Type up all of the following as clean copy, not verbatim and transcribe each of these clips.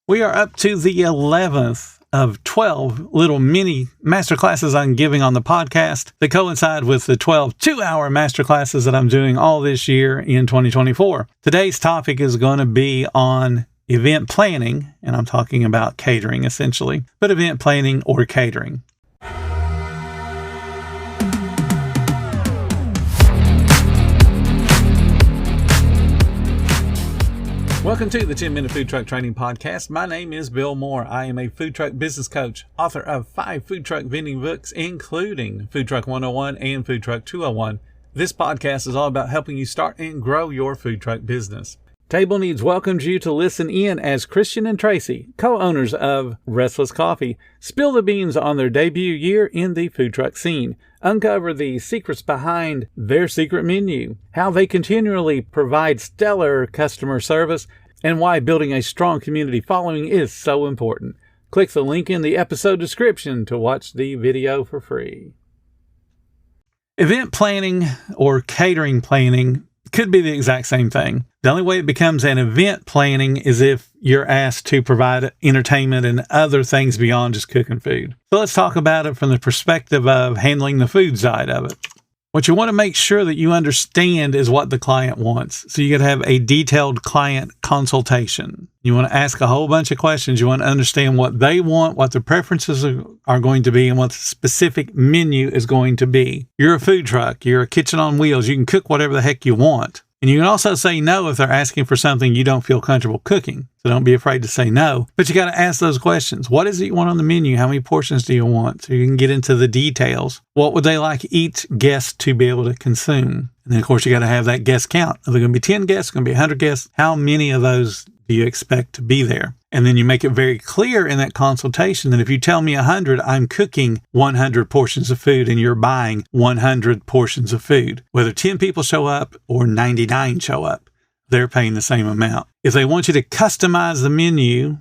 We are up to the 11th of 12 little mini masterclasses I'm giving on the podcast that coincide with the 12 2-hour masterclasses that I'm doing all this year in 2024. Today's topic is going to be on event planning, and I'm talking about catering essentially, but event planning or catering. Welcome to the 10-Minute Food Truck Training Podcast. My name is Bill Moore. I am a food truck business coach, author of 5 food truck vending books, including Food Truck 101 and Food Truck 201. This podcast is all about helping you start and grow your food truck business. Table Needs welcomes you to listen in as Christian and Tracy, co-owners of Restless Coffee, spill the beans on their debut year in the food truck scene, uncover the secrets behind their secret menu, how they continually provide stellar customer service, and why building a strong community following is so important. Click the link in the episode description to watch the video for free. Event planning or catering planning could be the exact same thing. The only way it becomes an event planning is if you're asked to provide entertainment and other things beyond just cooking food. So let's talk about it from the perspective of handling the food side of it. What you want to make sure that you understand is what the client wants. So you got to have a detailed client consultation. You want to ask a whole bunch of questions. You want to understand what they want, what their preferences are going to be, and what the specific menu is going to be. You're a food truck. You're a kitchen on wheels. You can cook whatever the heck you want. And you can also say no if they're asking for something you don't feel comfortable cooking. So don't be afraid to say no. But you got to ask those questions. What is it you want on the menu? How many portions do you want? So you can get into the details. What would they like each guest to be able to consume? And then, of course, you got to have that guest count. Are there going to be 10 guests? Going to be 100 guests? How many of those do you expect to be there? And then you make it very clear in that consultation that if you tell me 100, I'm cooking 100 portions of food and you're buying 100 portions of food. Whether 10 people show up or 99 show up, they're paying the same amount. If they want you to customize the menu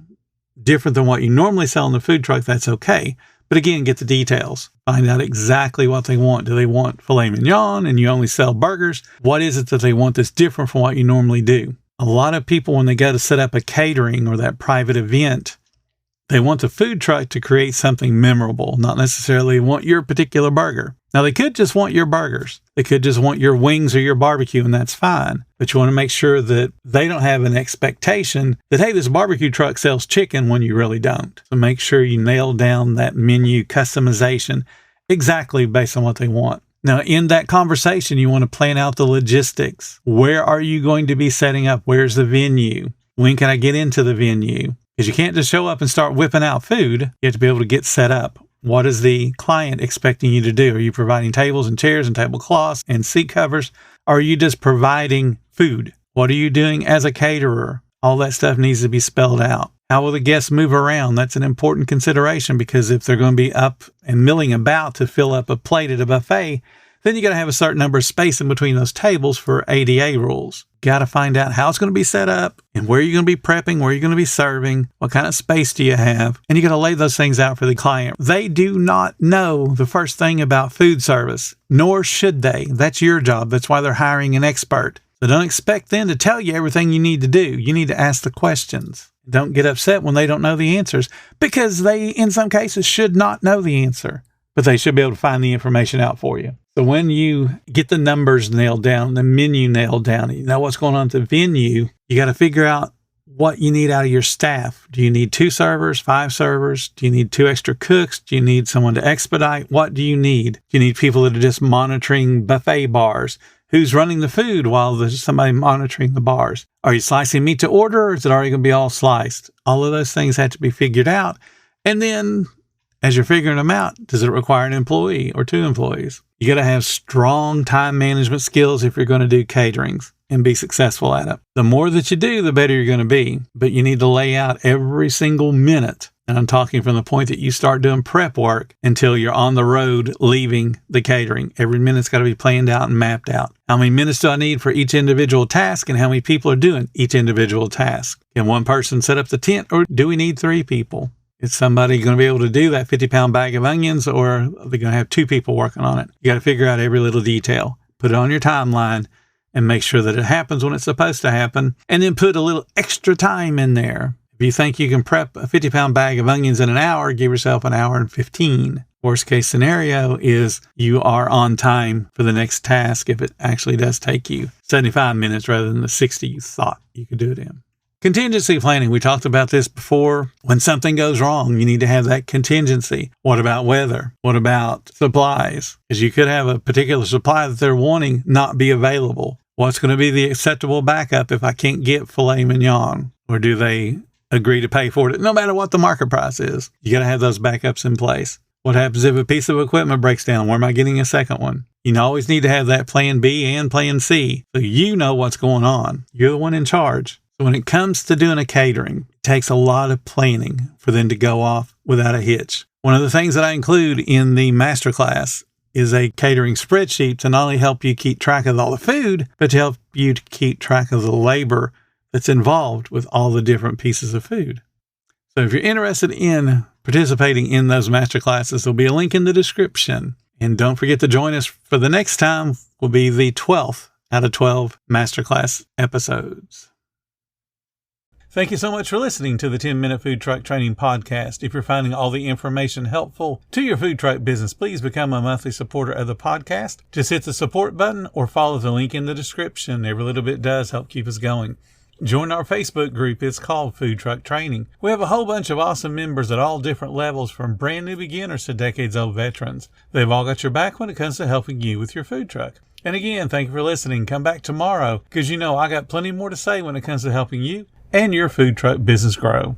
different than what you normally sell in the food truck, that's okay. But again, get the details. Find out exactly what they want. Do they want filet mignon and you only sell burgers? What is it that they want that's different from what you normally do? A lot of people, when they go to set up a catering or that private event, they want the food truck to create something memorable, not necessarily want your particular burger. Now, they could just want your burgers. They could just want your wings or your barbecue, and that's fine. But you want to make sure that they don't have an expectation that, hey, this barbecue truck sells chicken when you really don't. So make sure you nail down that menu customization exactly based on what they want. Now, in that conversation, you want to plan out the logistics. Where are you going to be setting up? Where's the venue? When can I get into the venue? Because you can't just show up and start whipping out food. You have to be able to get set up. What is the client expecting you to do? Are you providing tables and chairs and tablecloths and seat covers? Or are you just providing food? What are you doing as a caterer? All that stuff needs to be spelled out. How will the guests move around? That's an important consideration because if they're going to be up and milling about to fill up a plate at a buffet, then you got to have a certain number of space in between those tables for ADA rules. Got to find out how it's going to be set up and where you're going to be prepping, where you're going to be serving, what kind of space do you have, and you got to lay those things out for the client. They do not know the first thing about food service, nor should they. That's your job. That's why they're hiring an expert. So don't expect them to tell you everything you need to do. You need to ask the questions. Don't get upset when they don't know the answers because they, in some cases, should not know the answer, but they should be able to find the information out for you. So when you get the numbers nailed down, the menu nailed down, you know what's going on at the venue, you got to figure out what you need out of your staff. Do you need 2 servers, 5 servers? Do you need 2 extra cooks? Do you need someone to expedite? What do you need? Do you need people that are just monitoring buffet bars? Who's running the food while there's somebody monitoring the bars? Are you slicing meat to order or is it already going to be all sliced? All of those things have to be figured out. And then as you're figuring them out, does it require an employee or 2 employees? You got to have strong time management skills if you're going to do caterings and be successful at it. The more that you do, the better you're going to be. But you need to lay out every single minute. And I'm talking from the point that you start doing prep work until you're on the road leaving the catering. Every minute's got to be planned out and mapped out. How many minutes do I need for each individual task and how many people are doing each individual task? Can one person set up the tent or do we need 3 people? Is somebody going to be able to do that 50-pound bag of onions or are they going to have 2 people working on it? You got to figure out every little detail. Put it on your timeline and make sure that it happens when it's supposed to happen. And then put a little extra time in there. If you think you can prep a 50-pound bag of onions in an hour, give yourself an hour and 15. Worst case scenario is you are on time for the next task if it actually does take you 75 minutes rather than the 60 you thought you could do it in. Contingency planning. We talked about this before. When something goes wrong, you need to have that contingency. What about weather? What about supplies? Because you could have a particular supply that they're wanting not be available. What's going to be the acceptable backup if I can't get filet mignon? Or do they agree to pay for it no matter what the market price is? You got to have those backups in place. What happens if a piece of equipment breaks down? Where am I getting a second one? You always need to have that plan B and plan C so you know what's going on. You're the one in charge. So when it comes to doing a catering, it takes a lot of planning for them to go off without a hitch. One of the things that I include in the masterclass is a catering spreadsheet to not only help you keep track of all the food, but to help you to keep track of the labor that's involved with all the different pieces of food. So if you're interested in participating in those masterclasses, there'll be a link in the description. And don't forget to join us for the next time, will be the 12th out of 12 masterclass episodes. Thank you so much for listening to the 10-Minute Food Truck Training Podcast. If you're finding all the information helpful to your food truck business, please become a monthly supporter of the podcast. Just hit the support button or follow the link in the description. Every little bit does help keep us going. Join our Facebook group. It's called Food Truck Training. We have a whole bunch of awesome members at all different levels, from brand new beginners to decades-old veterans. They've all got your back when it comes to helping you with your food truck. And again, thank you for listening. Come back tomorrow because I got plenty more to say when it comes to helping you and your food truck business grow.